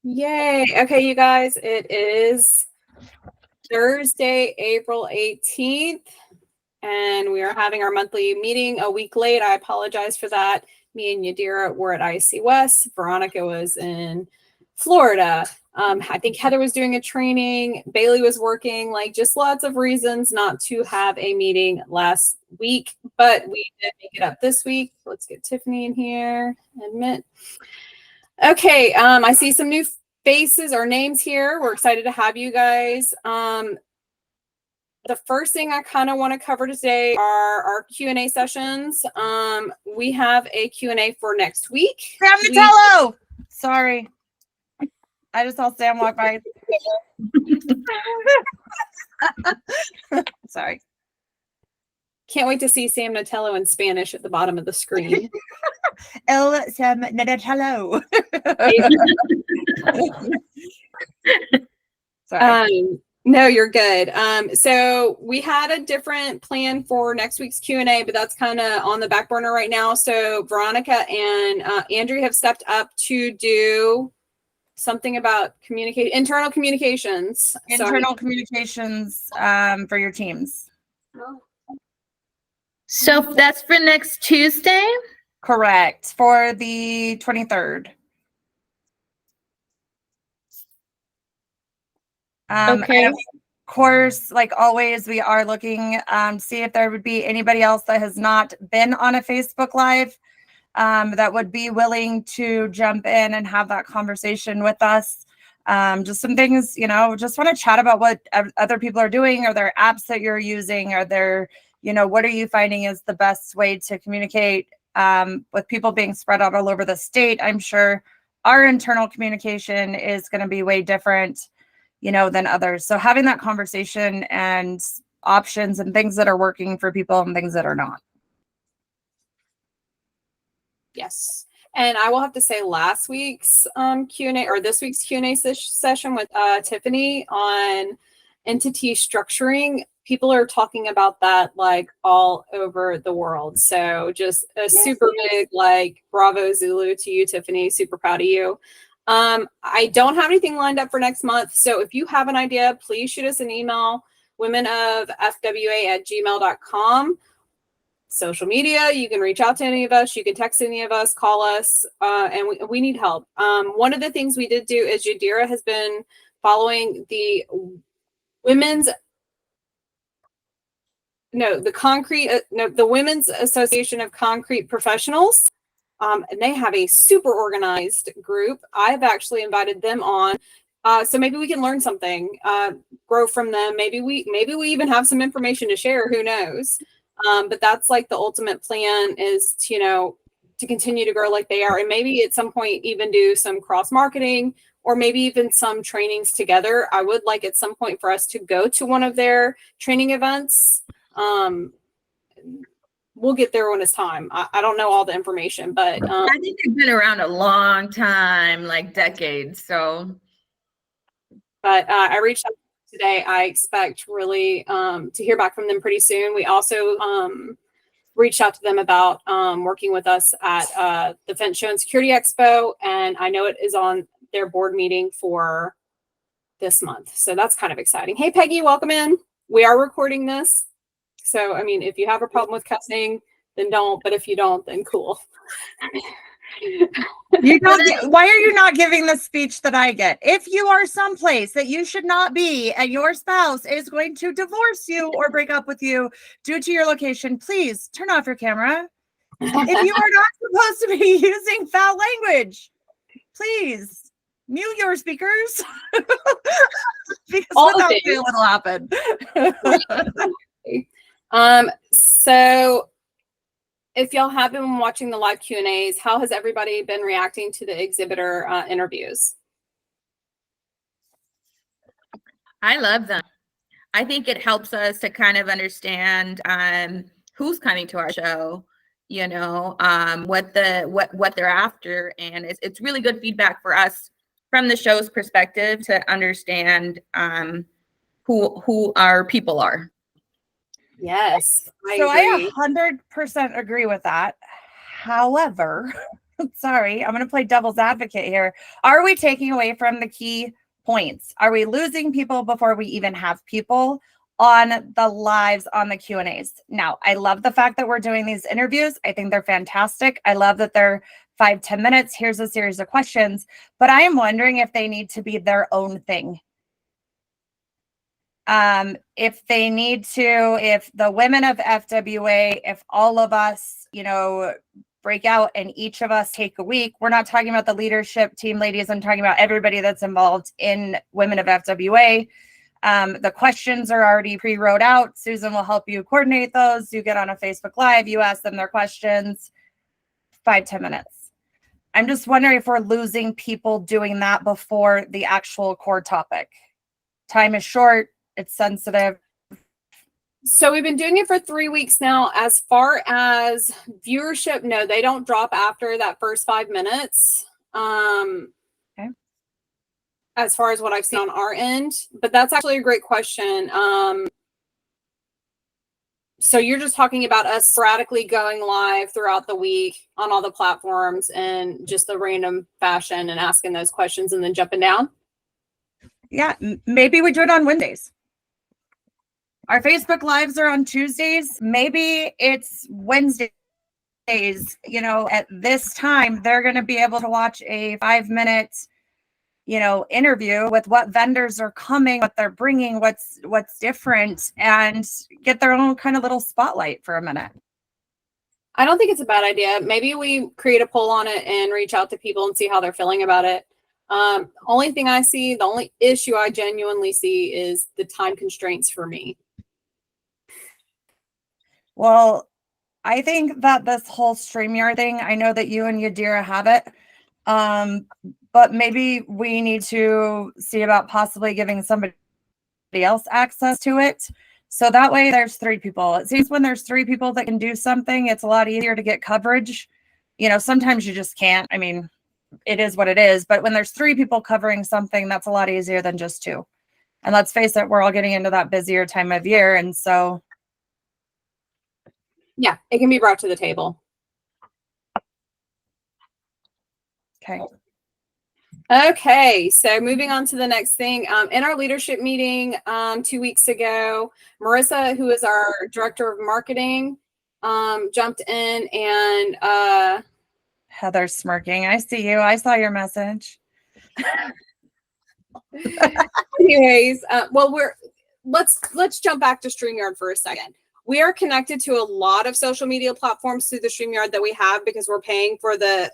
Yay. Okay, you guys, it is Thursday, April 18th, and we are having our monthly meeting a week late. I apologize for that. Me and Yadira were at IC West. Veronica was in Florida. I think Heather was doing a training. Bailey was working, like just lots of reasons not to have a meeting last week, but we did make it up this week. Let's get Tiffany in here. Admit. Okay, I see some new faces or names here. We're excited to have you guys. The first thing I kind of want to cover today are our Q&A sessions. We have a Q&A for next week. Sam Natello! Sorry. I just saw Sam walk by. Sorry. Can't wait to see Sam Natello in Spanish at the bottom of the screen. El Sam Natello. Sorry. No, you're good. So we had a different plan for next week's Q&A, but that's kind of on the back burner right now. So Veronica and Andrew have stepped up to do something about internal communications. Communications for your teams. So that's for next Tuesday? Correct. For the 23rd. Okay. Of course, like always, we are looking see if there would be anybody else that has not been on a Facebook Live that would be willing to jump in and have that conversation with us. Just some things, just want to chat about what other people are doing. Are there apps that you're using? Are there, what are you finding is the best way to communicate with people being spread out all over the state? I'm sure our internal communication is going to be way different than others. So having that conversation and options and things that are working for people and things that are not. Yes. And I will have to say last week's Q&A or this week's Q&A session with Tiffany on entity structuring, people are talking about that like all over the world. So just a super big like bravo Zulu to you, Tiffany. Super proud of you. I don't have anything lined up for next month. So if you have an idea, please shoot us an email, womenofwwa@gmail.com. Social media, you can reach out to any of us. You can text any of us, call us, and we need help. One of the things we did do is Yadira has been following the Women's Association of Concrete Professionals. And they have a super organized group. I've actually invited them on. So maybe we can learn something, grow from them. Maybe we even have some information to share. Who knows? But that's like the ultimate plan is to continue to grow like they are. And maybe at some point even do some cross marketing or maybe even some trainings together. I would like at some point for us to go to one of their training events. We'll get there when it's time. I don't know all the information, but I think they've been around a long time, like decades. So, but I reached out today. I expect really to hear back from them pretty soon. We also reached out to them about working with us at the Defense Show and Security Expo, and I know it is on their board meeting for this month. So that's kind of exciting. Hey, Peggy, welcome in. We are recording this. So, I mean, if you have a problem with cussing, then don't. But if you don't, then cool. Why are you not giving the speech that I get? If you are someplace that you should not be and your spouse is going to divorce you or break up with you due to your location, please turn off your camera. If you are not supposed to be using foul language, please mute your speakers. Because without fail, it'll happen. So if y'all have been watching the live Q&As, how has everybody been reacting to the exhibitor interviews? I love them. I think it helps us to kind of understand who's coming to our show, what they're after, and it's really good feedback for us from the show's perspective to understand who our people are. Yes, I 100% agree with that. However, sorry, I'm going to play devil's advocate here. Are we taking away from the key points? Are we losing people before we even have people on the lives, on the Q&As? Now, I love the fact that we're doing these interviews. I think they're fantastic. I love that they're 5-10 minutes. Here's a series of questions, but I am wondering if they need to be their own thing. If they need to, if the women of FWA, if all of us, you know, break out and each of us take a week, we're not talking about the leadership team ladies. I'm talking about everybody that's involved in Women of FWA. The questions are already pre-wrote out. Susan will help you coordinate those. You get on a Facebook Live, you ask them their questions, 5-10 minutes. I'm just wondering if we're losing people doing that before the actual core topic. Time is short. It's sensitive. So we've been doing it for 3 weeks now. As far as viewership, no, they don't drop after that first 5 minutes. Okay. As far as what I've seen on our end, but that's actually a great question. So you're just talking about us sporadically going live throughout the week on all the platforms and just the random fashion and asking those questions and then jumping down? Yeah, maybe we do it on Wednesdays. Our Facebook Lives are on Tuesdays. Maybe it's Wednesdays. You know, at this time, they're going to be able to watch a 5-minute, you know, interview with what vendors are coming, what they're bringing, what's different, and get their own kind of little spotlight for a minute. I don't think it's a bad idea. Maybe we create a poll on it and reach out to people and see how they're feeling about it. Only thing I see, the only issue I genuinely see is the time constraints for me. Well, I think that this whole StreamYard thing, I know that you and Yadira have it, but maybe we need to see about possibly giving somebody else access to it. So that way there's 3 people. It seems when there's 3 people that can do something, it's a lot easier to get coverage. You know, sometimes you just can't. I mean, it is what it is. But when there's 3 people covering something, that's a lot easier than just 2. And let's face it, we're all getting into that busier time of year. And so yeah, it can be brought to the table. Okay. Okay, so moving on to the next thing. In our leadership meeting 2 weeks ago, Marissa, who is our director of marketing, jumped in and Heather's smirking. I see you. I saw your message. anyways, well, let's jump back to StreamYard for a second. We are connected to a lot of social media platforms through the StreamYard that we have because we're paying for the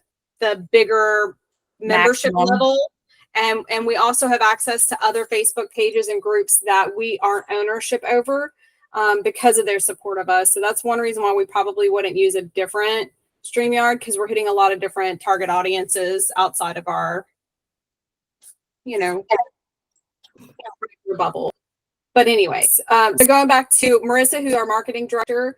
bigger membership level. And we also have access to other Facebook pages and groups that we aren't ownership over because of their support of us. So that's one reason why we probably wouldn't use a different StreamYard, because we're hitting a lot of different target audiences outside of our, you know, bubble. But anyways, so going back to Marissa, who's our marketing director,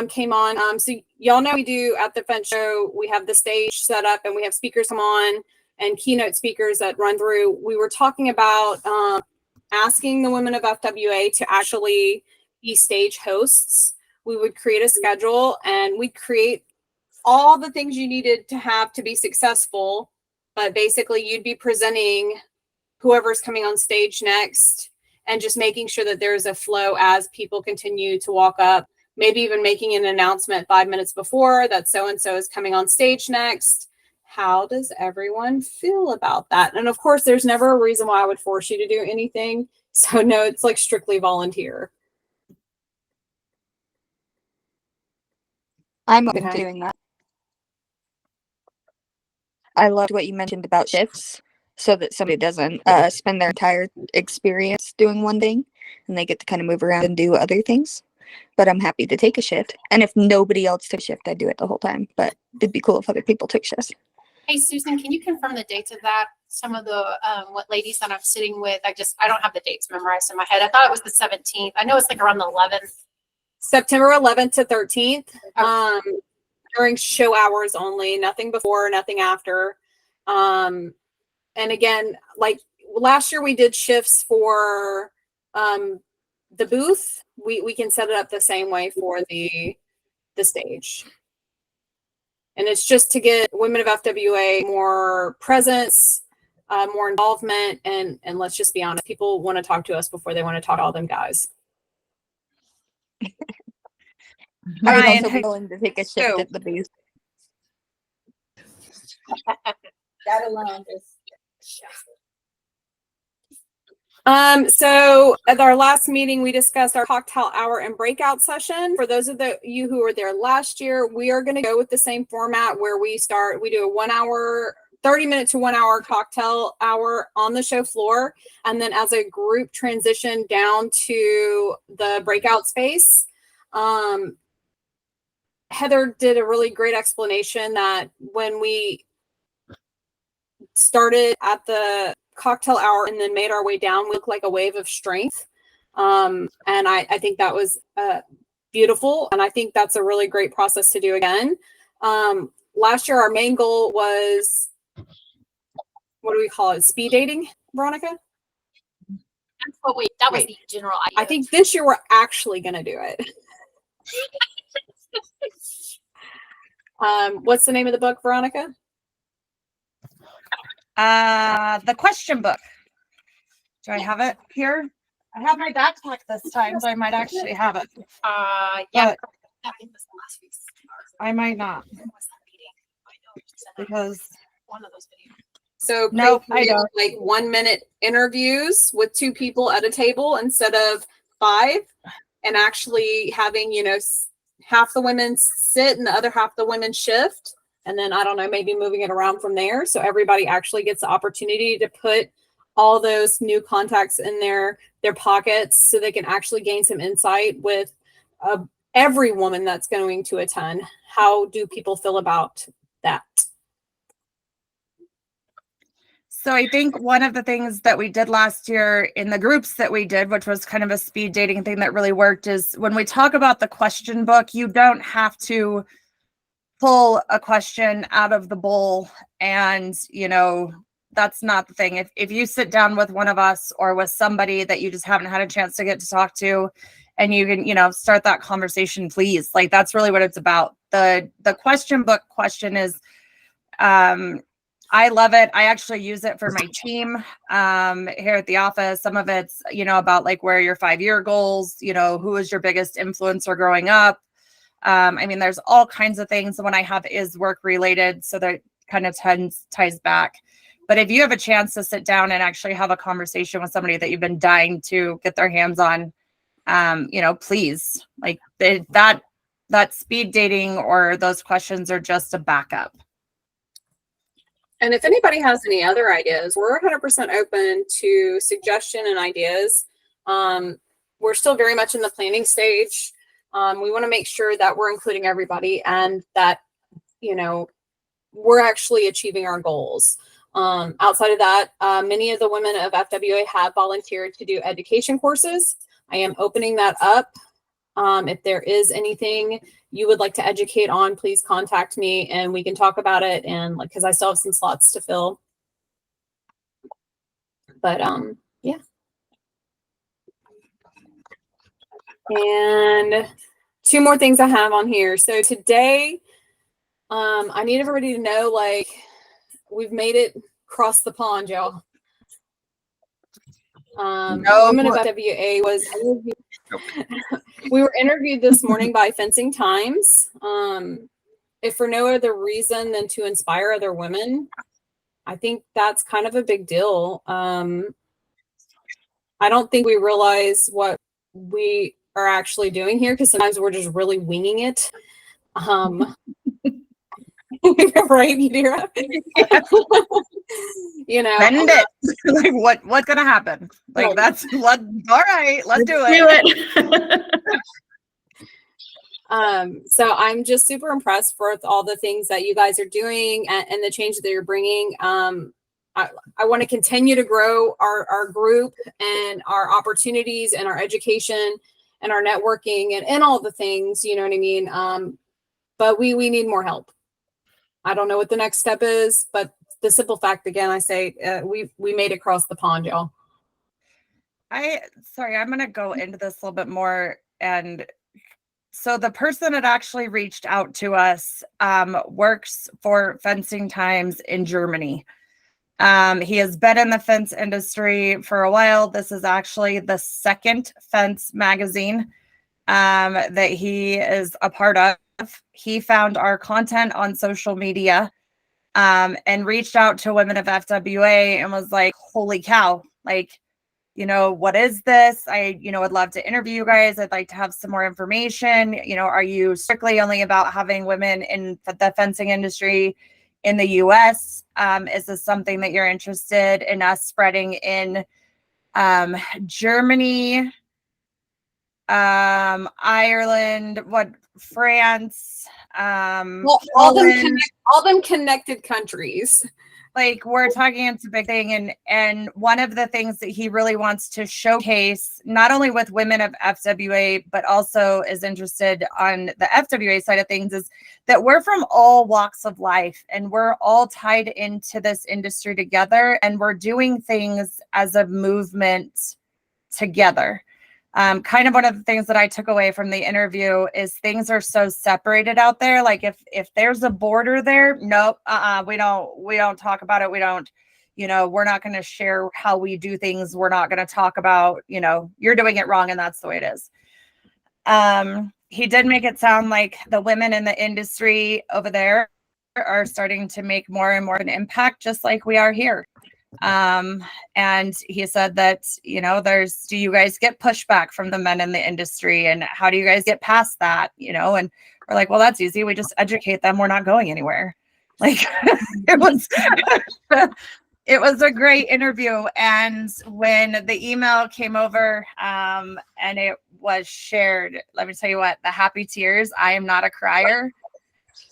came on. So y'all know we do at the event show, we have the stage set up and we have speakers come on and keynote speakers that run through. We were talking about asking the women of FWA to actually be stage hosts. We would create a schedule and we'd create all the things you needed to have to be successful. But basically you'd be presenting whoever's coming on stage next and just making sure that there's a flow as people continue to walk up, maybe even making an announcement 5 minutes before that so-and-so is coming on stage next. How does everyone feel about that? And of course, there's never a reason why I would force you to do anything. So no, it's like strictly volunteer. I'm open to doing that. I loved what you mentioned about shifts, so that somebody doesn't spend their entire experience doing one thing and they get to kind of move around and do other things. But I'm happy to take a shift. And if nobody else took a shift, I'd do it the whole time. But it'd be cool if other people took shifts. Hey, Susan, can you confirm the dates of that? Some of the what ladies that I'm sitting with, I don't have the dates memorized in my head. I thought it was the 17th. I know it's like around the 11th. September 11th to 13th, during show hours only, nothing before, nothing after. And again, like last year we did shifts for the booth. We can set it up the same way for the stage. And it's just to get women of FWA more presence, more involvement, and let's just be honest, people want to talk to us before they want to talk to all them guys. I would Ryan, also be willing to take a shift so- at the booth. That alone is. So at our last meeting, we discussed our cocktail hour and breakout session. For those of you who were there last year, we are going to go with the same format where we do a 1 hour, 30-minute to 1 hour cocktail hour on the show floor. And then as a group transition down to the breakout space. Heather did a really great explanation that when we started at the cocktail hour and then made our way down, we looked like a wave of strength. And I think that was beautiful. And I think that's a really great process to do again. Last year, our main goal was, what do we call it? Speed dating, Veronica? That was the general idea. I think this year we're actually going to do it. What's the name of the book, Veronica? The question book. Do I have it here? I have my backpack this time, so I might actually have it. Yeah. But I might not, because one of those videos. So Nope, create I don't. like 1 minute interviews with 2 people at a table instead of 5, and actually having, half the women sit and the other half the women shift. And then I don't know, maybe moving it around from there. So everybody actually gets the opportunity to put all those new contacts in their pockets so they can actually gain some insight with every woman that's going to attend. How do people feel about that? So I think one of the things that we did last year in the groups that we did, which was kind of a speed dating thing that really worked, is when we talk about the question book, you don't have to pull a question out of the bowl. And, that's not the thing. If you sit down with one of us or with somebody that you just haven't had a chance to get to talk to, and you can, start that conversation, please. Like, that's really what it's about. The question book question is, I love it. I actually use it for my team here at the office. Some of it's, about like where are your 5-year goals, who is your biggest influencer growing up. There's all kinds of things. The one I have is work related, so that kind of ties back. But if you have a chance to sit down and actually have a conversation with somebody that you've been dying to get their hands on, please, like that speed dating or those questions are just a backup. And if anybody has any other ideas, we're 100% open to suggestion and ideas. We're still very much in the planning stage. We want to make sure that we're including everybody and that, we're actually achieving our goals. Outside of that, many of the women of FWA have volunteered to do education courses. I am opening that up. If there is anything you would like to educate on, please contact me and we can talk about it. And because I still have some slots to fill. But yeah. And 2 more things I have on here. So today, I need everybody to know, like, we've made it across the pond, y'all. Women of FWA was we were interviewed this morning by Fencing Times. If for no other reason than to inspire other women, I think that's kind of a big deal. I don't think we realize what we are actually doing here, because sometimes we're just really winging it. Right, Yadira? Send it. Like what's gonna happen? Like, that's what. All right, let's do it. So I'm just super impressed with all the things that you guys are doing and the change that you're bringing. I want to continue to grow our group and our opportunities and our education and our networking and all the things, you know what I mean? But we need more help. I don't know what the next step is, but the simple fact, again, I say we made it across the pond, y'all. I'm going to go into this a little bit more and So the person that actually reached out to us works for Fencing Times in Germany. He has been in the fence industry for a while. This is actually the second fence magazine that he is a part of. He found our content on social media and reached out to women of FWA and was like, holy cow, like, you know, what is this? I, you know, would love to interview you guys. I'd like to have some more information. You know, are you strictly only about having women in the fencing industry in the US? Is this something that you're interested in us spreading in Germany, Ireland, France, Well, Poland? all them connected countries. Like, we're talking, it's a big thing. And one of the things that he really wants to showcase, not only with women of FWA, but also is interested on the FWA side of things, is that we're from all walks of life and we're all tied into this industry together, and we're doing things as a movement together. Kind of one of the things that I took away from the interview is things are so separated out there. Like if there's a border there, nope, we don't talk about it. We don't, you know, we're not going to share how we do things. We're not going to talk about, you know, you're doing it wrong and that's the way it is. He did make it sound like the women in the industry over there are starting to make more and more an impact, just like we are here. And he said that, you know, do you guys get pushback from the men in the industry, and how do you guys get past that? You know, and we're like, well, that's easy. We just educate them. We're not going anywhere. Like it was a great interview. And when the email came over, and it was shared, let me tell you what, the happy tears. I am not a crier.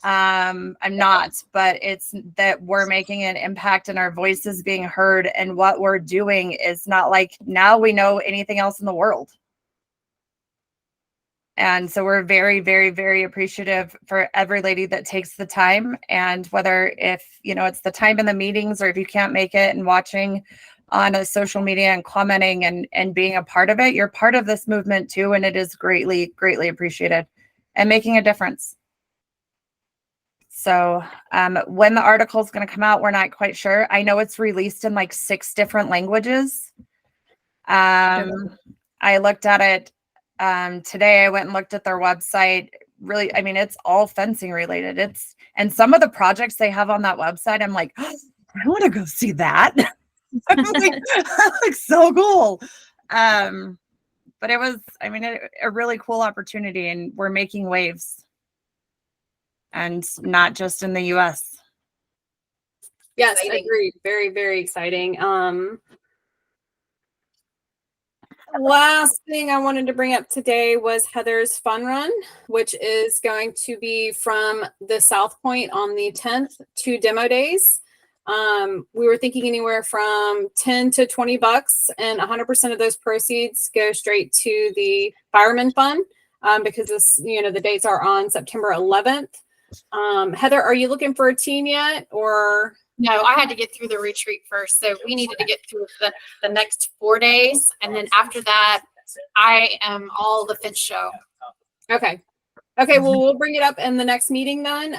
I'm not, but it's that we're making an impact and our voices being heard, and what we're doing is not like now we know anything else in the world. And so we're very, very, very appreciative for every lady that takes the time, and whether if, you know, it's the time in the meetings, or if you can't make it and watching on a social media and commenting and being a part of it, you're part of this movement too. And it is greatly, greatly appreciated and making a difference. So when the article is going to come out, we're not quite sure. I know it's released in like 6 different languages. I looked at it today. I went and looked at their website. Really, I mean, it's all fencing related. And some of the projects they have on that website, I'm like, oh, I want to go see that. I'm like, so cool. But it was, I mean, a really cool opportunity, and we're making waves. And not just in the US. Yes, agreed. Very, very exciting. Last thing I wanted to bring up today was Heather's Fun Run, which is going to be from the South Point on the 10th, 2 demo days. We were thinking anywhere from $10 to $20, and 100% of those proceeds go straight to the Fireman Fund, because this, you know, the dates are on September 11th. Heather, are you looking for a team yet, or? No, I had to get through the retreat first. So we needed to get through the next 4 days. And then after that, I am all the fence show. Okay. Okay. Well, we'll bring it up in the next meeting then.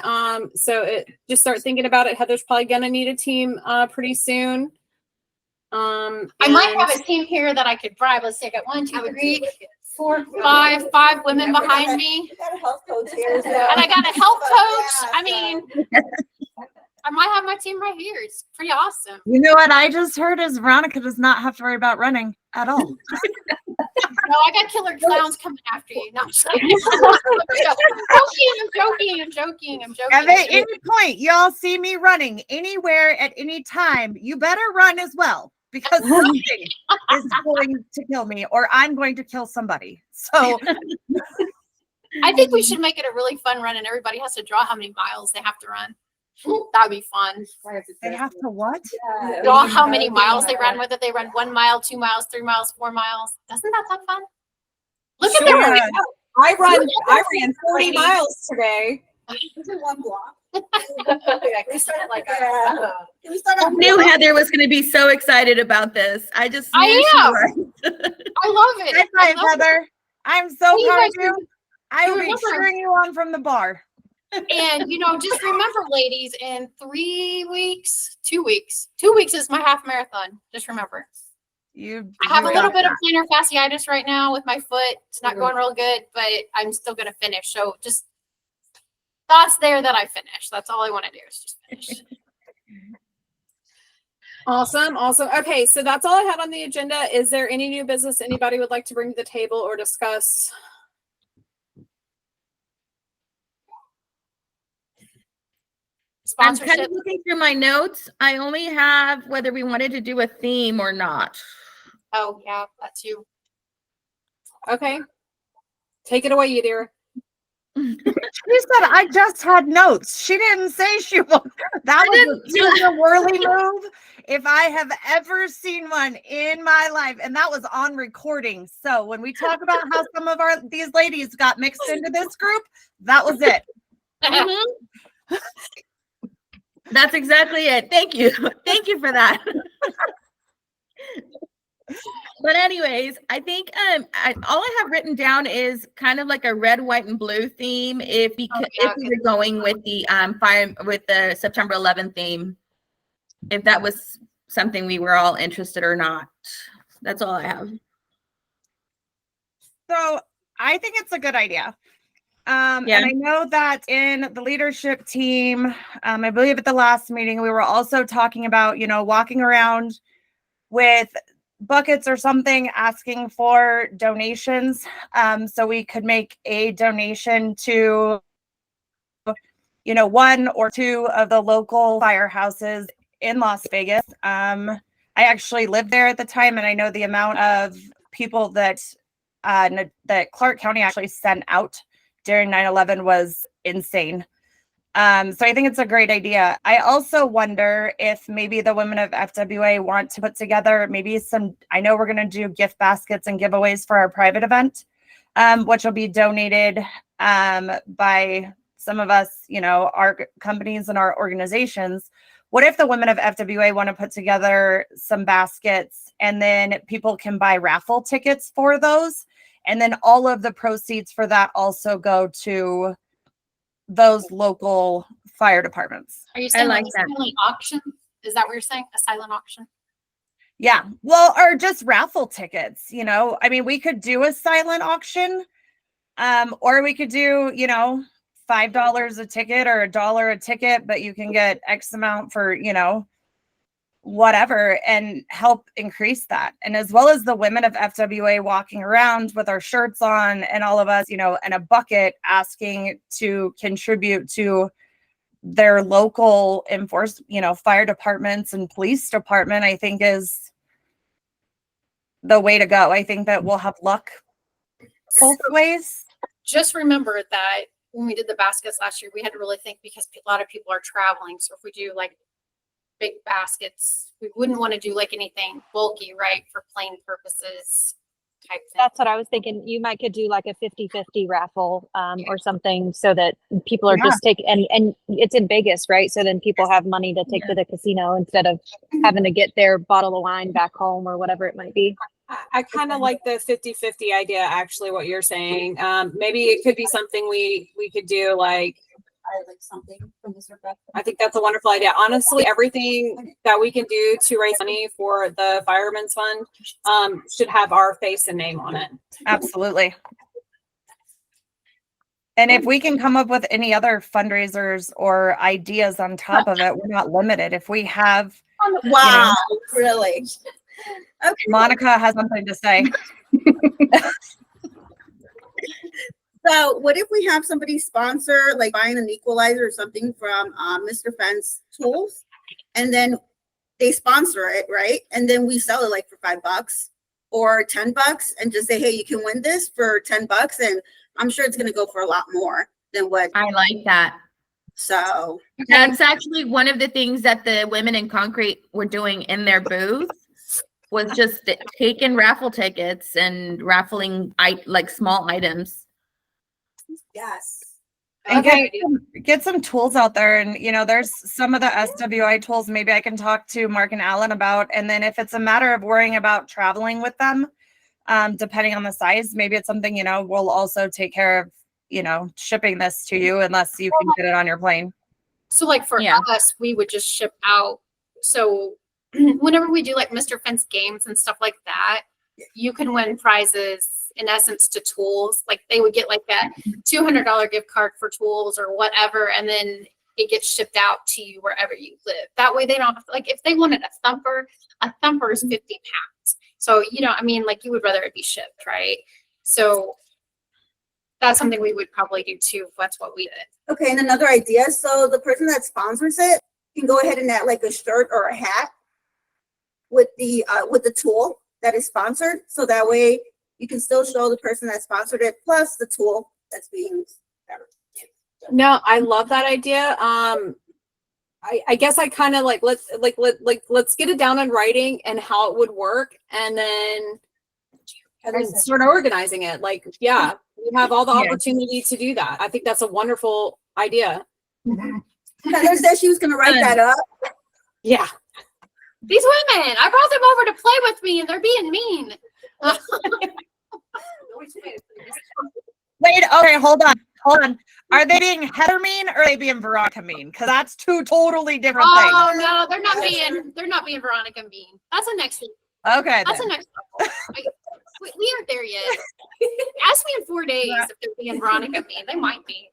So just start thinking about it. Heather's probably going to need a team, pretty soon. I might have a team here that I could bribe. Let's take it 1, 2, 3, 4, 5 women behind me. Got a health coach here. And I got a health coach. I mean, I might have my team right here. It's pretty awesome. You know what I just heard is Veronica does not have to worry about running at all. No, I got killer clowns coming after you. Not I'm joking. If at any point y'all see me running anywhere at any time, you better run as well, because something is going to kill me, or I'm going to kill somebody. So I think we should make it a really fun run, and everybody has to draw how many miles they have to run. That'd be fun. they have to what? Draw how many miles they run, whether they run 1 mile, 2 miles, 3 miles, 4 miles. Doesn't that sound fun? Look at Sure. that. I ran 40 miles today. Is it 1 block? We started like I knew Heather was going to be so excited about this. I just knew I she am. was. I love it. That's right, Heather. I'm so You proud guys of you. I will be remember- cheering you on from the bar. And just remember, ladies, in 3 weeks, 2 weeks, 2 weeks is my half marathon. Just remember. I I have a little bit of plantar fasciitis right now with my foot. It's not going real good, but I'm still gonna finish. So just thoughts there that I finish. That's all I want to do is just finish. Awesome. Okay, so that's all I had on the agenda. Is there any new business anybody would like to bring to the table or discuss? I'm Sponsorship. kind of looking through my notes. I only have whether we wanted to do a theme or not. Oh yeah, that's you. Okay. Take it away, Yadira. She said I just had notes. She didn't say she was. That was a super whirly move if I have ever seen one in my life, and that was on recording. So when we talk about how some of these ladies got mixed into this group, that was it. Mhm. That's exactly it. Thank you. Thank you for that. But anyways, I think all I have written down is kind of like a red, white, and blue theme. If we were going with the the September 11th theme, if that was something we were all interested or not. That's all I have. So I think it's a good idea. Yeah. And I know that in the leadership team, I believe at the last meeting, we were also talking about, walking around with buckets or something asking for donations. So we could make a donation to, one or two of the local firehouses in Las Vegas. I actually lived there at the time, and I know the amount of people that Clark County actually sent out during 9/11 was insane. So I think it's a great idea. I also wonder if maybe the women of FWA want to put together maybe I know we're going to do gift baskets and giveaways for our private event, which will be donated by some of us, our companies and our organizations. What if the women of FWA want to put together some baskets, and then people can buy raffle tickets for those? And then all of the proceeds for that also go to those local fire departments. Are you saying like a that. silent auction? Is that what you're saying? A silent auction? Yeah. Well, or just raffle tickets, I mean, we could do a silent auction, or we could do, $5 a ticket or $1 a ticket, but you can get X amount for, whatever, and help increase that. And as well as the women of FWA walking around with our shirts on and all of us, and a bucket asking to contribute to their local fire departments and police department, I think is the way to go. I think that we'll have luck both ways. Just remember that when we did the baskets last year, we had to really think because a lot of people are traveling. So if we do like big baskets, we wouldn't want to do like anything bulky, right? For plain purposes type thing. That's what I was thinking. You might could do like a 50-50 raffle or something so that people are just taking, and it's in Vegas, right? So then people have money to take to the casino instead of having to get their bottle of wine back home or whatever it might be. I kind of like the 50-50 idea, actually, what you're saying. Maybe it could be something we could do like something from this regard. I think that's a wonderful idea. Honestly, everything that we can do to raise money for the Fireman's Fund should have our face and name on it. Absolutely. And if we can come up with any other fundraisers or ideas on top of it, we're not limited. If we have, Wow, really? Okay. Monica has something to say. So what if we have somebody sponsor, like buying an equalizer or something from Mr. Fence Tools, and then they sponsor it, right? And then we sell it like for $5 or $10 and just say, hey, you can win this for $10. And I'm sure it's going to go for a lot more than what. I like that. So That's actually one of the things that the women in concrete were doing in their booth, was just taking raffle tickets and raffling like small items. yes. And Okay. get some tools out there. And, there's some of the SWI tools maybe I can talk to Mark and Alan about. And then if it's a matter of worrying about traveling with them, depending on the size, maybe it's something, we'll also take care of shipping this to you unless you can get it on your plane. So like for Yeah. us, we would just ship out. So whenever we do like Mr. Fence games and stuff like that, you can win prizes in essence to tools. Like they would get like a $200 gift card for tools or whatever, and then it gets shipped out to you wherever you live. That way they don't have to, like if they wanted a thumper is 50 pounds. So, I mean, like you would rather it be shipped, right? So that's something we would probably do too if that's what we did. Okay, and another idea. So the person that sponsors it can go ahead and add like a shirt or a hat with the tool that is sponsored. So that way you can still show the person that sponsored it plus the tool that's being used. No, I love that idea. I guess I kind of let's get it down in writing and how it would work, and then start organizing it. We have all the opportunity to do that. I think that's a wonderful idea. Heather said she was gonna write that up. Yeah. These women, I brought them over to play with me and they're being mean. Wait, okay, hold on. Are they being Heather mean or are they being Veronica mean? Because that's two totally different things. Oh no, they're not being Veronica mean. That's a next week. Okay. That's a next level. We aren't there yet. Ask me in 4 days if they're being Veronica mean. They might be.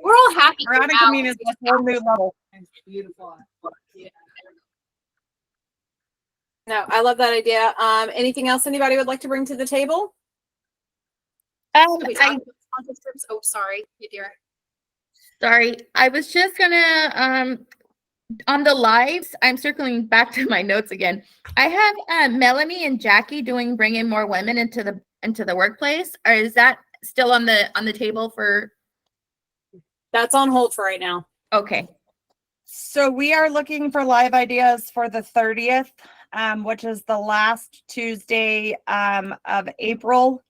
We're all happy. Veronica mean is a whole new level. Beautiful. Yeah. No, I love that idea. Anything else anybody would like to bring to the table? Sponsorships? Oh, sorry, you dear. Sorry, I was just gonna on the lives. I'm circling back to my notes again. I have Melanie and Jackie doing bring in more women into the workplace. Or is that still on the table for? That's on hold for right now. Okay. So we are looking for live ideas for the 30th, which is the last Tuesday of April.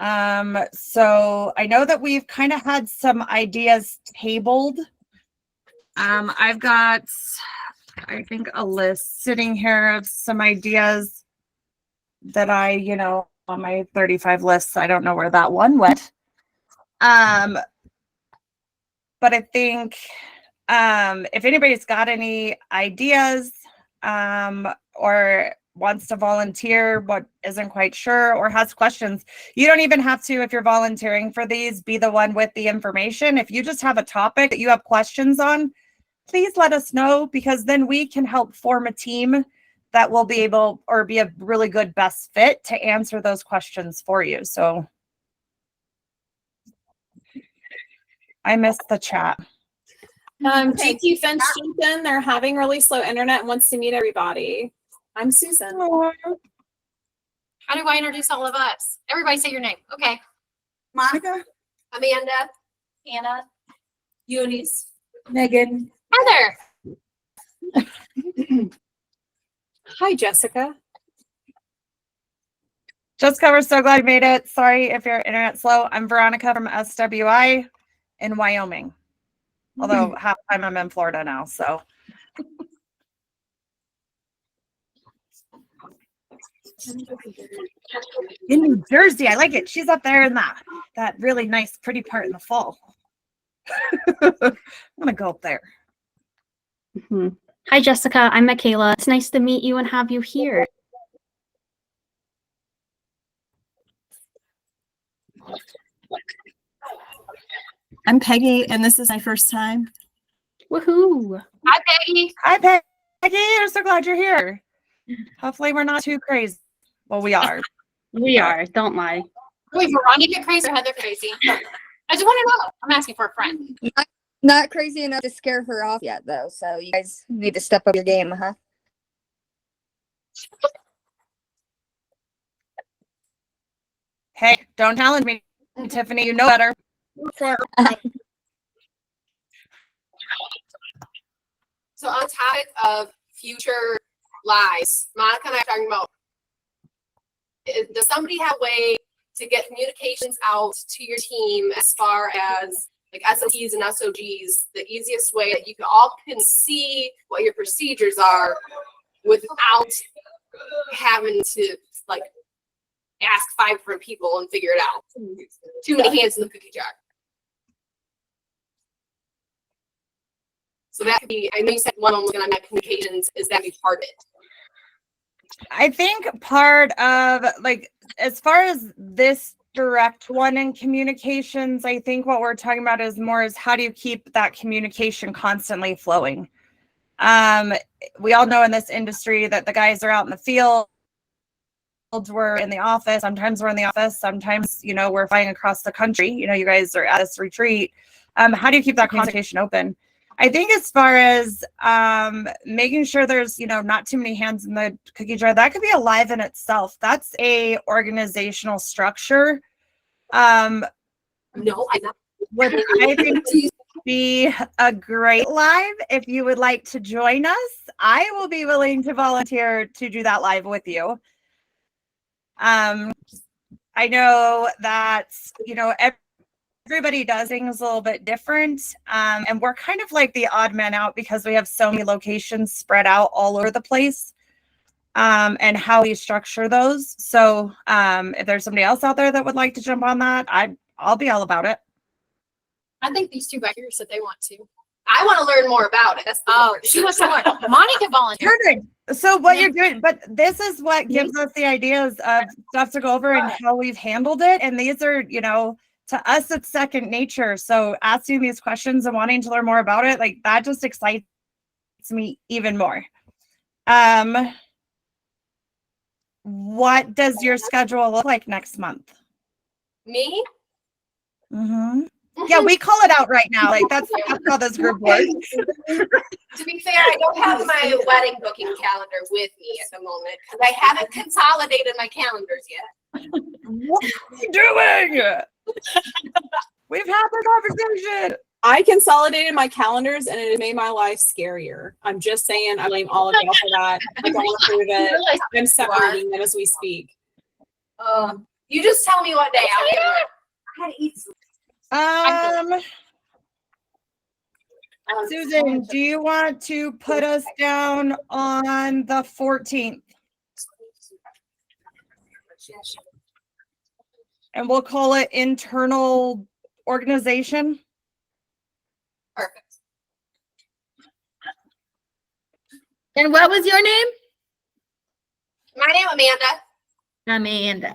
So I know that we've kind of had some ideas tabled. I've got, I think, a list sitting here of some ideas that I, on my 35 lists. I don't know where that one went. But I think if anybody's got any ideas or wants to volunteer but isn't quite sure or has questions, you don't even have to, if you're volunteering for these, be the one with the information. If you just have a topic that you have questions on, please let us know, because then we can help form a team that will be able or be a really good best fit to answer those questions for you. So I missed the chat. GQ Fence Susan, they're having really slow internet and wants to meet everybody. I'm Susan. How do I introduce all of us? Everybody say your name. Okay. Monica, Amanda, Anna, Eunice, Megan, Heather. Hi, Jessica. Jessica, we're so glad you made it. Sorry if your internet's slow. I'm Veronica from SWI in Wyoming. Although half the time I'm in Florida now, so. In New Jersey, I like it. She's up there in that really nice, pretty part in the fall. I'm gonna go up there. Mm-hmm. Hi, Jessica. I'm Michaela. It's nice to meet you and have you here. I'm Peggy, and this is my first time. Woohoo! Hi, Peggy. Hi, Peggy. I'm so glad you're here. Hopefully, we're not too crazy. Well, we are. We are. Don't lie. Wait, Veronica crazy or Heather crazy? I just want to know. I'm asking for a friend. Not crazy enough to scare her off yet, though. So you guys need to step up your game, huh? Hey, don't challenge me, Tiffany. You know better. So on topic of future lives, Monica and I are talking about, does somebody have a way to get communications out to your team as far as like SOPs and SOGs, the easiest way that you all can see what your procedures are without having to like ask 5 different people and figure it out. Too many hands in the cookie jar. So that could be, I know you said one was going to have communications. Is that be part of it? I think part of like, as far as this direct one in communications, I think what we're talking about is more is how do you keep that communication constantly flowing? We all know in this industry that the guys are out in the field, we're in the office, sometimes we're in the office, sometimes, you know, we're flying across the country, you know, you guys are at this retreat. How do you keep that communication open? I think as far as making sure there's, you know, not too many hands in the cookie jar, that could be alive in itself. That's a organizational structure. No, I'm not. Would I think to be a great live. If you would like to join us, I will be willing to volunteer to do that live with you. I know that, you know, everybody does things a little bit different. And we're kind of like the odd man out because we have so many locations spread out all over the place, and how we structure those. So if there's somebody else out there that would like to jump on that, I'll be all about it. I think these two back here said they want to. I want to learn more about it. That's She wants to what? Monica volunteered. Perfect. So what you're doing, but this is what gives us the ideas of stuff to go over and how we've handled it. And these are, you know, to us, it's second nature. So asking these questions and wanting to learn more about it, like that just excites me even more. What does your schedule look like next month? Me? Mm-hmm. Yeah, we call it out right now. Like that's how this group works. To be fair, I don't have my wedding booking calendar with me at the moment because I haven't consolidated my calendars yet. What are you doing? We've had the conversation. I consolidated my calendars and it made my life scarier. I'm just saying, I blame all of y'all for that. I don't approve it. I'm separating them as we speak. You just tell me what day. I'll get it. I had to eat some. Susan, do you want to put us down on the 14th? And we'll call it internal organization. Perfect. And what was your name? My name Amanda. Amanda.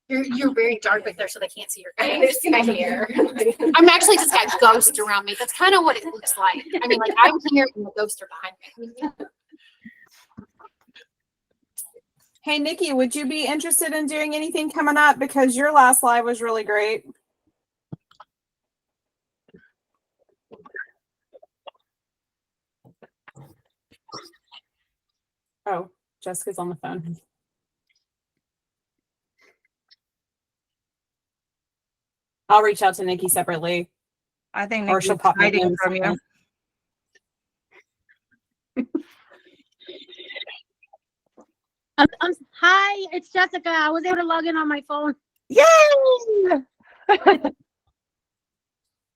You're very dark back there, so they can't see your I need face. to see my hair. I'm actually just got ghosts around me. That's kind of what it looks like. I mean, like I'm here and the ghosts are behind me. Hey, Nikki, would you be interested in doing anything coming up? Because your last live was really great. Oh, Jessica's on the phone. I'll reach out to Nikki separately. I think Or she'll Nikki's pop me hiding in from you. Hi, it's Jessica. I was able to log in on my phone. Yay!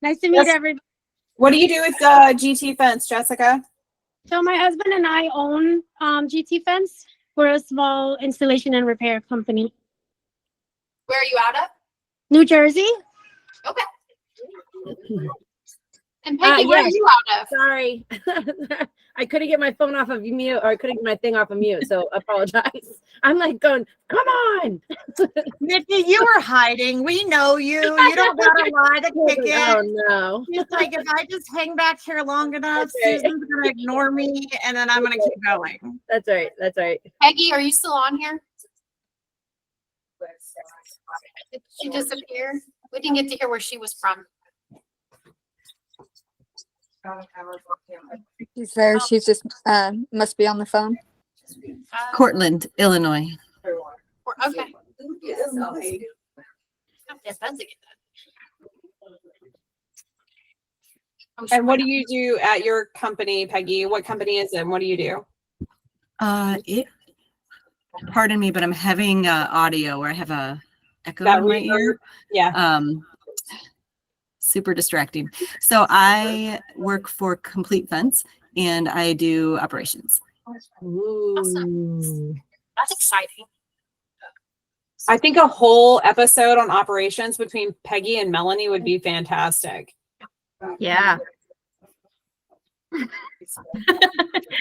Nice to meet everybody. What do you do with GT Fence, Jessica? So my husband and I own GT Fence. We're a small installation and repair company. Where are you out of? New Jersey. Okay. And Peggy, where are you out of? Sorry. I couldn't get my phone off of mute, or I couldn't get my thing off of mute, so I apologize. I'm like going, come on. Nikki, you were hiding. We know you. You don't gotta lie to kick it. Oh no. It's like if I just hang back here long enough, Okay. Susan's gonna ignore me and then I'm gonna keep going. That's right. That's right. Peggy, are you still on here? Did she disappear? We didn't get to hear where she was from. She's there. She's just must be on the phone. Cortland, Illinois. Okay. And what do you do at your company, Peggy? What company is it? And what do you do? Pardon me, but I'm having audio where I have a echo That in my reverb? ear. Yeah. Super distracting. So I work for Complete Fence and I do operations. Awesome. That's exciting. I think a whole episode on operations between Peggy and Melanie would be fantastic. Yeah.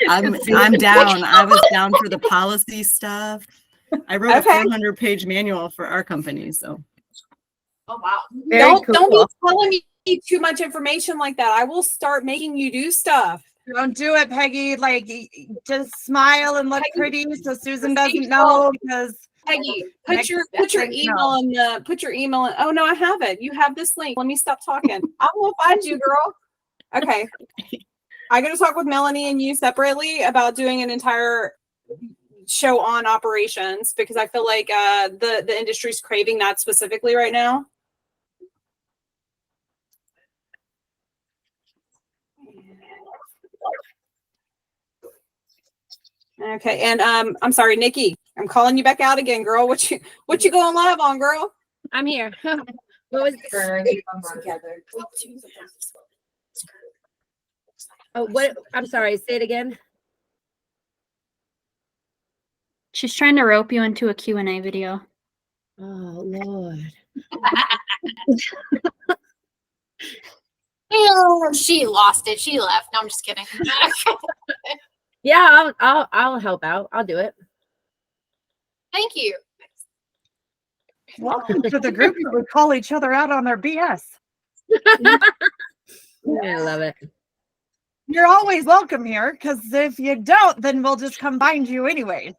I'm down. I was down for the policy stuff. I wrote a 400-page manual for our company, so. Oh wow. Don't be telling me too much information like that. I will start making you do stuff. Don't do it, Peggy. Like, just smile and look pretty so Susan doesn't know, because Peggy, put your email in the oh no, I have it. You have this link. Let me stop talking. I will find you, girl. Okay. I gotta talk with Melanie and you separately about doing an entire show on operations, because I feel like the industry's craving that specifically right now. Okay, and I'm sorry, Nikki, I'm calling you back out again, girl. What you going live on, girl? I'm here. What was Oh, what? I'm sorry. Say it again. She's trying to rope you into a Q&A video. Oh, Lord. Oh, she lost it. She left. No, I'm just kidding. Yeah, I'll help out. I'll do it. Thank you. welcome to the group that would call each other out on their BS. I love it. You're always welcome here, because if you don't, then we'll just come find you anyway.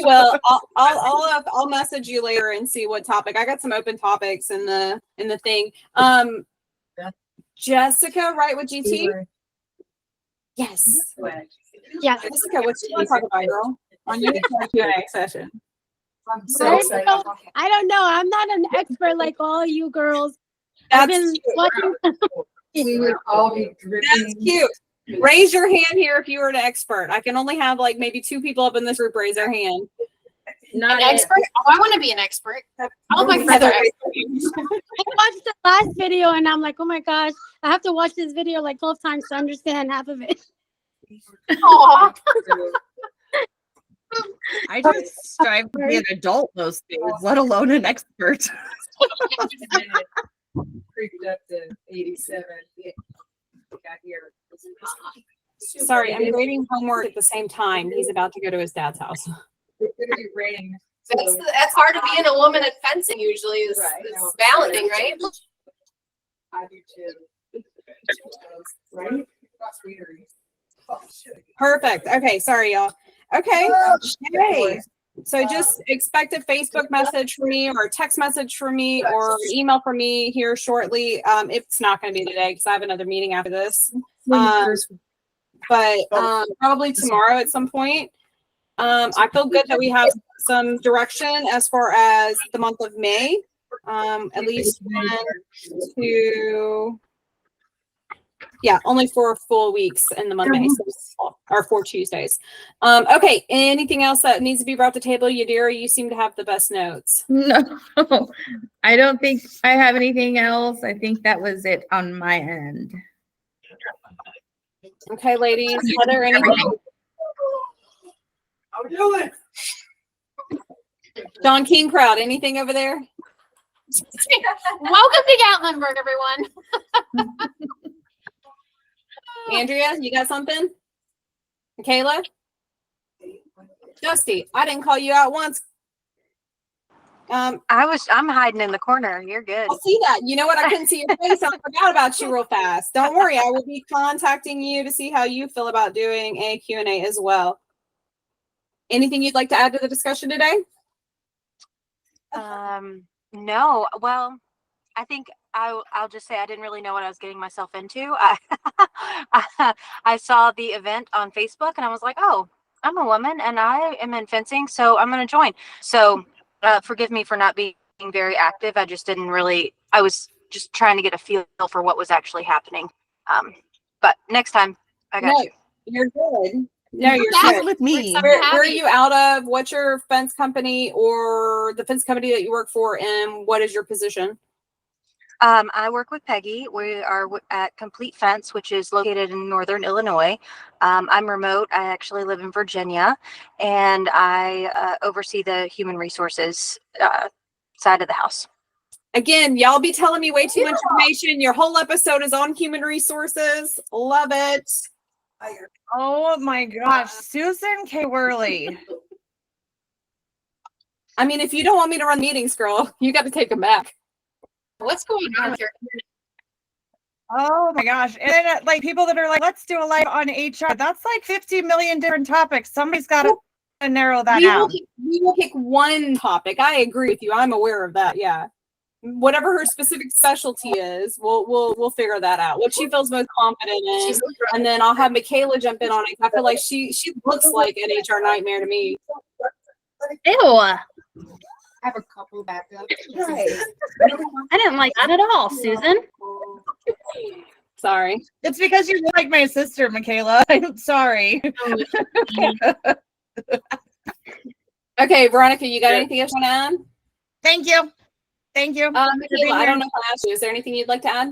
Well, I'll message you later and see what topic. I got some open topics in the thing. Jessica, right with GT? Yes. Yeah. Jessica, what you want to talk about, girl? On your Q&A session. I don't know. I'm not an expert like all you girls. That's I've been watching. We would all be dripping. That's cute. Raise your hand here if you were an expert. I can only have like maybe 2 people up in this group raise their hand. Not an expert? Oh, I want to be an expert. All my friends are experts. I watched the last video and I'm like, oh my gosh, I have to watch this video like 12 times to understand half of it. Aw. I just strive to be an adult most days, let alone an expert. Creeped up to 87. Got here. Sorry, I'm grading homework at the same time. He's about to go to his dad's house. It's gonna be raining. That's hard to being a woman at fencing usually is balancing, right? I do too. Right? Perfect. Okay, sorry, y'all. Okay. Hey. So just expect a Facebook message from me or a text message from me or an email from me here shortly. It's not going to be today because I have another meeting after this. But probably tomorrow at some point. I feel good that we have some direction as far as the month of May. At least 1, 2, yeah, only 4 full weeks in the month of May, or 4 Tuesdays. Okay, anything else that needs to be brought to the table? Yadira, you seem to have the best notes. No, I don't think I have anything else. I think that was it on my end. Okay, ladies, Heather, anything? I'll do it. John King crowd, anything over there? Welcome to Gatlinburg, everyone. Andrea, you got something? Kayla? Dusty, I didn't call you out once. I'm hiding in the corner. You're good. I see that. You know what? I couldn't see your face. I forgot about you real fast. Don't worry. I will be contacting you to see how you feel about doing a Q&A as well. Anything you'd like to add to the discussion today? No. Well, I think I'll just say I didn't really know what I was getting myself into. I saw the event on Facebook and I was like, oh, I'm a woman and I am in fencing, so I'm going to join. So forgive me for not being very active. I just didn't really, I was just trying to get a feel for what was actually happening. But next time, I got you. You're good. No, you're That's good. with me. Where are you out of? What's your fence company or the fence company that you work for, and what is your position? Um, Sorry, I'm grading homework at the same time. He's about to go to his dad's house. Okay, ladies, Heather, anything over there? no, I work with Peggy. We are at Complete Fence, which is located in Northern Illinois. I'm remote. I actually live in Virginia, and I oversee the human resources side of the house. Again, y'all be telling me way too much information. Your whole episode is on human resources. Love it. Oh my gosh, Susan K. Worley. I mean, if you don't want me to run meetings, girl, you got to take them back. What's going on with your Oh my gosh. And then like people that are like, let's do a live on HR. That's like 50 million different topics. Somebody's got to narrow that down. We will pick one topic. I agree with you. I'm aware of that. Yeah. Whatever her specific specialty is, we'll figure that out. What she feels most confident in. And then I'll have Michaela jump in on it. I feel like she looks like an HR nightmare to me. Ew. I have a couple backup. I didn't like that at all, Susan. Sorry. It's because you look like my sister, Michaela. I'm sorry. Okay, Veronica, you got anything else to add? Thank you. Thank you. Michaela, I don't know if I asked you. Is there anything you'd like to add?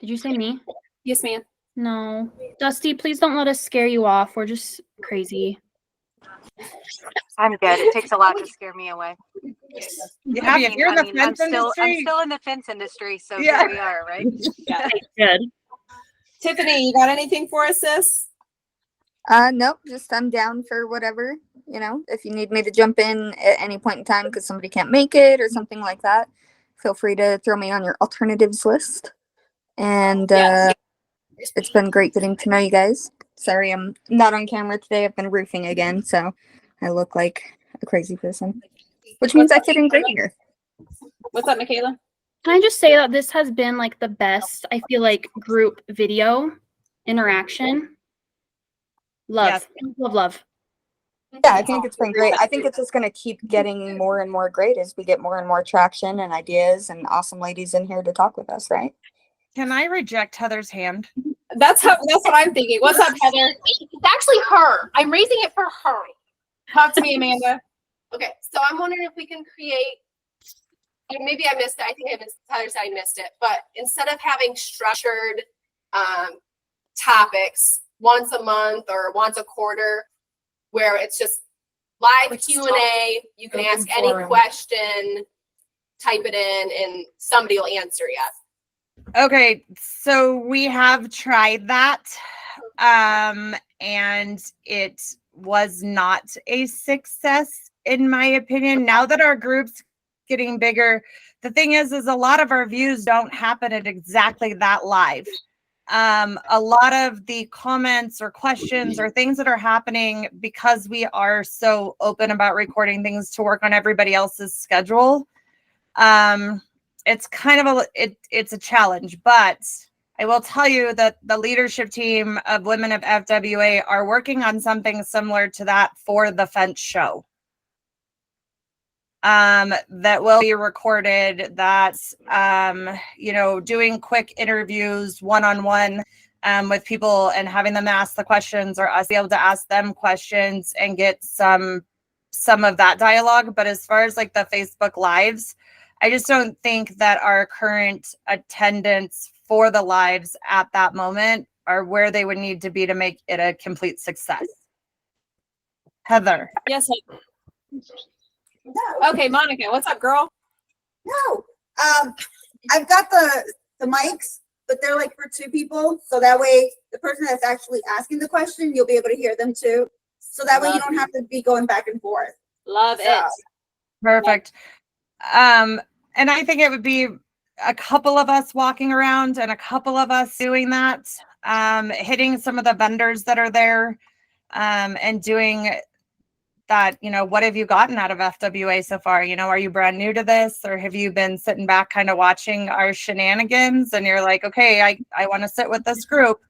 Did you say me? Yes, ma'am. No. Dusty, please don't let us scare you off. We're just crazy. I'm good. It takes a lot to scare me away. Yeah, if you're the fence industry. I'm still in the fence industry, so Yeah. here we are, right? Yeah. Good. Tiffany, you got anything for us, sis? Nope, just I'm down for whatever, if you need me to jump in at any point in time because somebody can't make it or something like that, feel free to throw me on your alternatives list. And it's been great getting to know you guys. Sorry I'm not on camera today. I've been roofing again, so I look like a crazy person, which means I fit in great here. What's up, Michaela? Can I just say that this has been like the best, I feel like, group video interaction. Love. Yes. Love. Yeah, I think it's been great. I think it's just going to keep getting more and more great as we get more and more traction and ideas and awesome ladies in here to talk with us, right? Can I reject Heather's hand? That's what I'm thinking. What's up, Heather? It's actually her. I'm raising it for her. Talk to me, Amanda. Okay, so I'm wondering if we can create, and maybe I missed it. I think Tyler said I missed it, but instead of having structured topics once a month or once a quarter, where it's just live Q&A, you can ask any question, type it in, and somebody will answer you. Okay, so we have tried that, and it was not a success, in my opinion. Now that our group's getting bigger, the thing is a lot of our views don't happen at exactly that live. A lot of the comments or questions or things that are happening, because we are so open about recording things to work on everybody else's schedule, it's kind of it's a challenge. But I will tell you that the leadership team of Women of FWA are working on something similar to that for the Fence show. That will be recorded, that's doing quick interviews one-on-one with people and having them ask the questions, or us be able to ask them questions and get some of that dialogue. But as far as like the Facebook lives, I just don't think that our current attendance for the lives at that moment are where they would need to be to make it a complete success. Heather. Yes. No. Okay, Monica, what's up, girl? No. I've got the mics, but they're like for two people. So that way the person that's actually asking the question, you'll be able to hear them too. So that way you don't have to be going back and forth. Love it. Perfect. And I think it would be a couple of us walking around and a couple of us doing that, hitting some of the vendors that are there, and doing that, what have you gotten out of FWA so far? Are you brand new to this, or have you been sitting back kind of watching our shenanigans and you're like, okay, I want to sit with this group.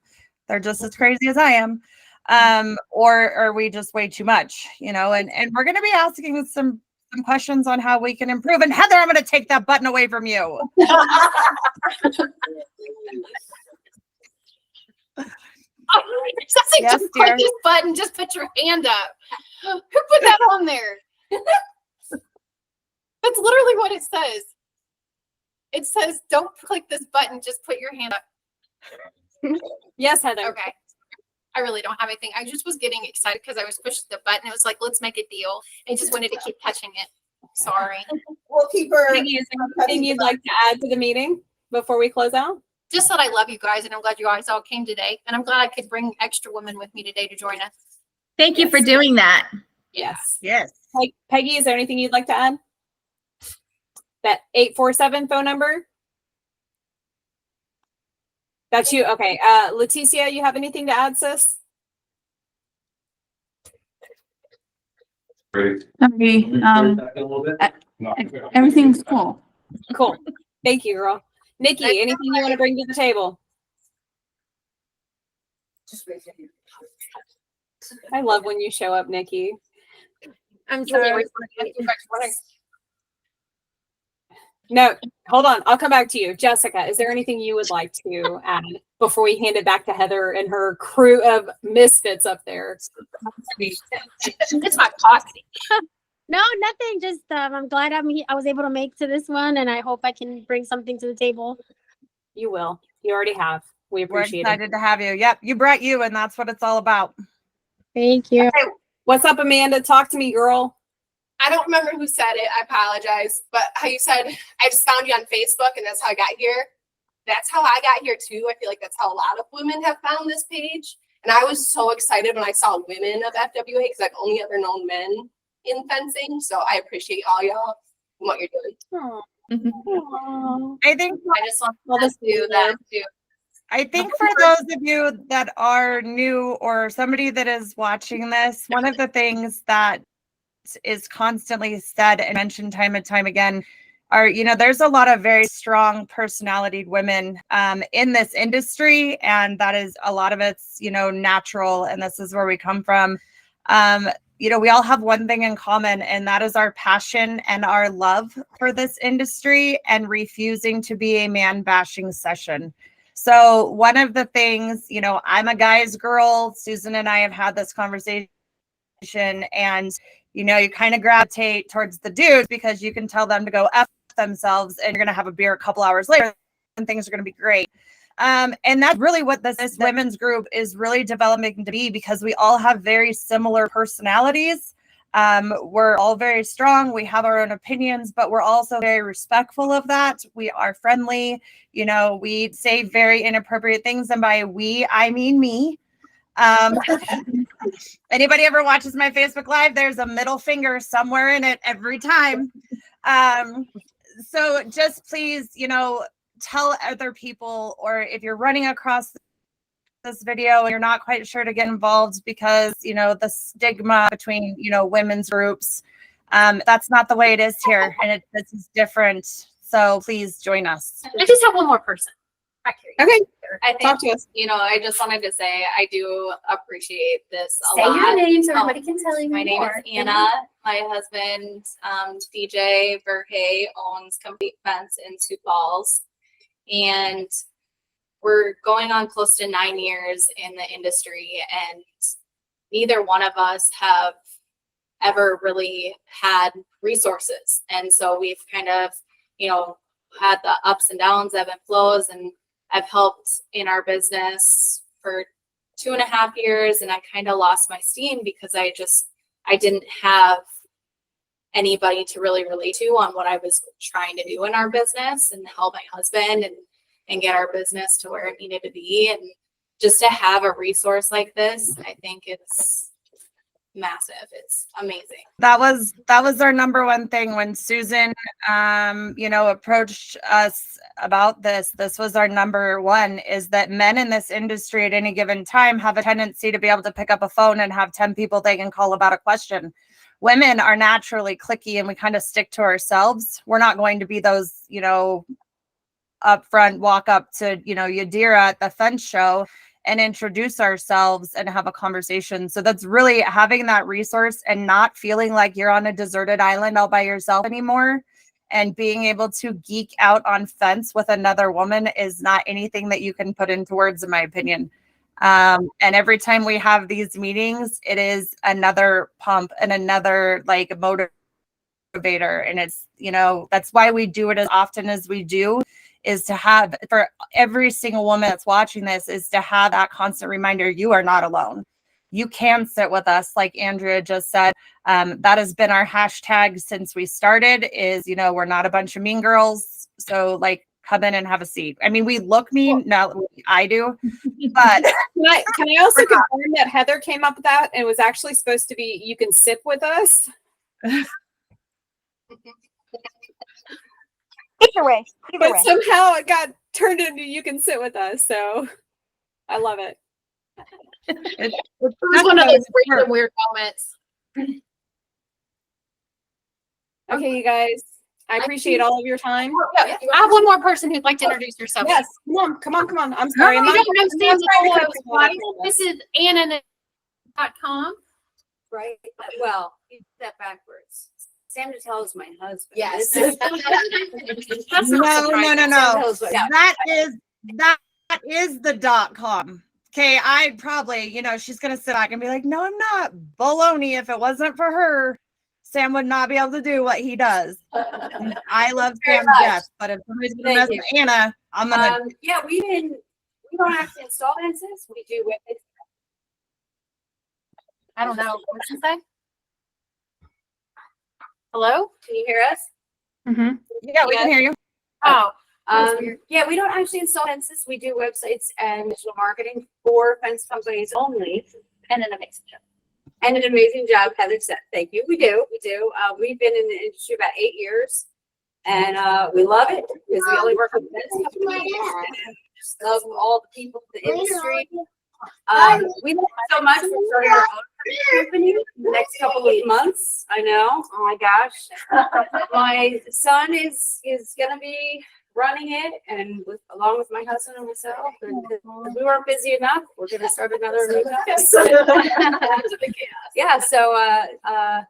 They're just as crazy as I am. Or are we just way too much, and we're going to be asking some questions on how we can improve. And Heather, I'm going to take that button away from you. Yes, just click this button, just put your hand up. Who put that on there? That's literally what it says. It says, don't click this button, just put your hand up. Yes, Heather. Okay. I really don't have anything. I just was getting excited because I was pushing the button. It was like, let's make a deal. I just wanted to keep touching it. Sorry. We'll keep her. Peggy, is there anything you'd like to add to the meeting before we close out? Just that I love you guys and I'm glad you guys all came today. And I'm glad I could bring extra women with me today to join us. Thank you for doing that. Yes. Yes. Peggy, is there anything you'd like to add? That 847 phone number? That's you. Okay. Leticia, you have anything to add, sis? Sorry, everything's cool. Cool. Thank you, girl. Nikki, anything you want to bring to the table? I love when you show up, Nikki. I'm sorry. No, hold on. I'll come back to you. Jessica, is there anything you would like to add before we hand it back to Heather and her crew of misfits up there? It's my coffee. No, nothing. Just I'm glad I was able to make to this one, and I hope I can bring something to the table. You will. You already have. We We're appreciate excited to have you. Yep, you brought you, and that's what it's all about. Thank you. Okay, what's up, Amanda? Talk to me, girl. I don't remember who said it. I apologize. But how you said, I just found you on Facebook and that's how I got here. That's how I got here too. I feel like that's how a lot of women have found this page. And I was so excited when I saw women of FWA because I've only ever known men in fencing. So I appreciate all y'all and what you're doing. I think I just want to do that too. I think for those of you that are new or somebody that is watching this, one of the things that is constantly said and mentioned time and time again are, you know, there's a lot of very strong personality women in this industry, and that is a lot of it's, you know, natural, and this is where we come from. You know, we all have one thing in common, and that is our passion and our love for this industry and refusing to be a man bashing session. So one of the things, you know, I'm a guy's girl. Susan and I have had this conversation, and you know, you kind of gravitate towards the dudes because you can tell them to go F themselves and you're going to have a beer a couple hours later and things are going to be great. And that's really what this women's group is really developing to be, because we all have very similar personalities. We're all very strong. We have our own opinions, but we're also very respectful of that. We are friendly. You know, we say very inappropriate things. And by we, I mean me. Anybody ever watches my Facebook Live, there's a middle finger somewhere in it every time. So just please, you know, tell other people, or if you're running across this video and you're not quite sure to get involved because, you know, the stigma between, you know, women's groups, that's not the way it is here. And this is different. So please join us. I just have one more person. Okay. I Talk to think, us. you know, I just wanted to say I do appreciate this a Say lot. your name so Oh, everybody can tell you. my name is Anna. My husband, DJ Verhey, owns Complete Fence in Sioux Falls. And we're going on close to 9 years in the industry, and neither one of us have ever really had resources. And so we've kind of, you know, had the ups and downs, ebb and flows, and I've helped in our business for 2.5 years, and I kind of lost my steam because I didn't have anybody to really relate to on what I was trying to do in our business and help my husband and get our business to where it needed to be. And just to have a resource like this, I think it's massive. It's amazing. That was our number one thing when Susan, you know, approached us about this. This was our number one, is that men in this industry at any given time have a tendency to be able to pick up a phone and have 10 people they can call about a question. Women are naturally cliquey and we kind of stick to ourselves. We're not going to be those, you know, up front, walk up to, you know, Yadira at the fence show and introduce ourselves and have a conversation. So that's really having that resource and not feeling like you're on a deserted island all by yourself anymore, and being able to geek out on fence with another woman is not anything that you can put into words, in my opinion. And every time we have these meetings, it is another pump and another like motivator motivator. And it's, you know, that's why we do it as often as we do, is to have, for every single woman that's watching this, is to have that constant reminder, you are not alone. You can sit with us, like Andrea just said. That has been our hashtag since we started, is, you know, we're not a bunch of mean girls. So like, come in and have a seat. I mean, we look mean. No, I do. But can I also confirm that Heather came up with that and it was actually supposed to be, you can sip with us? Either way. But somehow it got turned into you can sit with us. So I love it. It was one of those random weird moments. Okay, you guys. I appreciate all of your time. Yeah, I have one more person who'd like to introduce herself. Yes, come on. I'm sorry. You I'm don't know Sam not- Nicole. This is Anna.com. Right? Well, that backwards. Sam Natel is my husband. Yes. This is- That's no. Yeah. That is the .com. Okay, I'd probably, you know, she's gonna sit back and be like, no, I'm not. Baloney. If it wasn't for her, Sam would not be able to do what he does. I love Sam to death, but if somebody's gonna mess with Anna, I'm gonna. Yeah, we don't actually install fences. We do with I don't know. What's she say? Hello? Can you hear us? Mm-hmm. Yeah, we can hear you. Oh. Yeah, we don't actually install fences. We do websites and digital marketing for fence companies only. And an amazing job. And an amazing job, Heather said. Thank you. We do. We've been in the industry about 8 years, and we love it because we only work with fence companies. Just love all the people in the industry. We love it so much. We're starting our own company in the next couple of months. I know. Oh my gosh. My son is gonna be running it, and along with my husband and myself. And because we weren't busy enough, we're gonna start another new house. Yeah. So I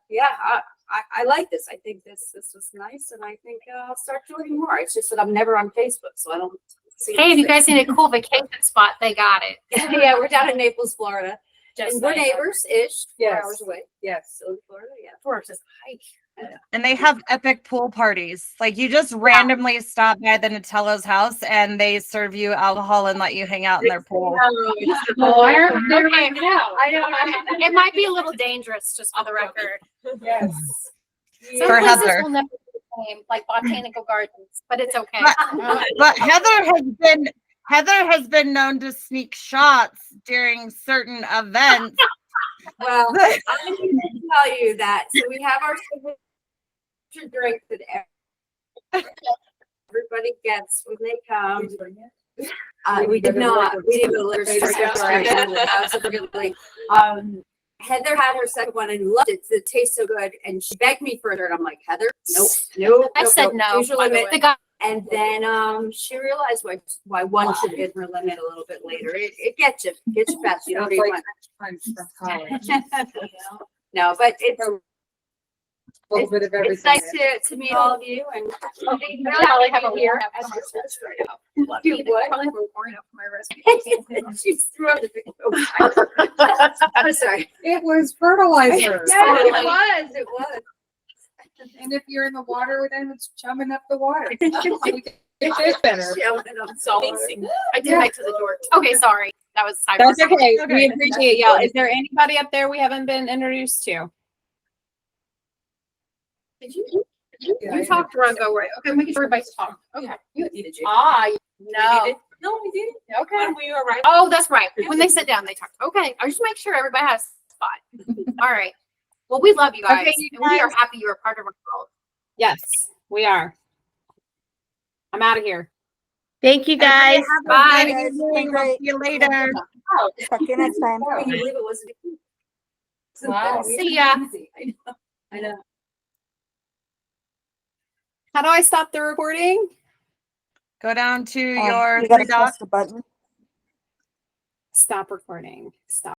like this. I think this was nice, and I think I'll start doing more. It's just that I'm never on Facebook, so I don't see. Hey, if you guys need a cool vacation spot, they got it. Yeah, we're down in Naples, Florida. Just And we're saying. neighbors-ish, 4 Yes. hours away. Yes, so Florida, yeah. 4 hours is a hike. And they have epic pool parties. Like, you just randomly stop by the Natello's house and they serve you alcohol and let you hang out in their pool. They're right now. I don't know. It might be a little dangerous, just for the record. Yes. Some For places Heather. will never be the same, like botanical gardens, but it's okay. But Heather has been known to sneak shots during certain events. Well, I'm going to tell you that. So we have our signature drink that everybody gets when they come. We did not. We didn't go liquor store. Absolutely. Heather had her second one and loved it. It tastes so good, and she begged me for it. And I'm like, Heather, nope. I said no. Usually The guy. and then she realized why one should hit her limit a little bit later. It gets you fast. You don't need one. I'm from college. No, but it's A little bit of it's everything. nice to meet all of you and Probably have a beer. you would. She's threw up the I'm sorry. It was fertilizer. Yeah, it was. And if you're in the water, then it's chumming up the water. It's better. I did right to the door. Okay, sorry. That was cyber. That's okay. We appreciate y'all. Is there anybody up there we haven't been introduced to? Did you talked Rungo, right? Okay, we can everybody talk. Okay. You No. No, we didn't. Okay. When we were right. Oh, that's right. When they sit down, they talk. Okay. I just make sure everybody has a spot. All right. Well, we love you guys. Okay, you and we are guys. happy you're a part of our world. Yes, we are. I'm out of here. Thank you guys. Bye. Guys, We'll been great. see you later. Talk to you next time. Can you believe it wasn't? Wow. See ya. I know. How do I stop the recording? Go down to your You gotta three dots. press the button. Stop recording. Stop.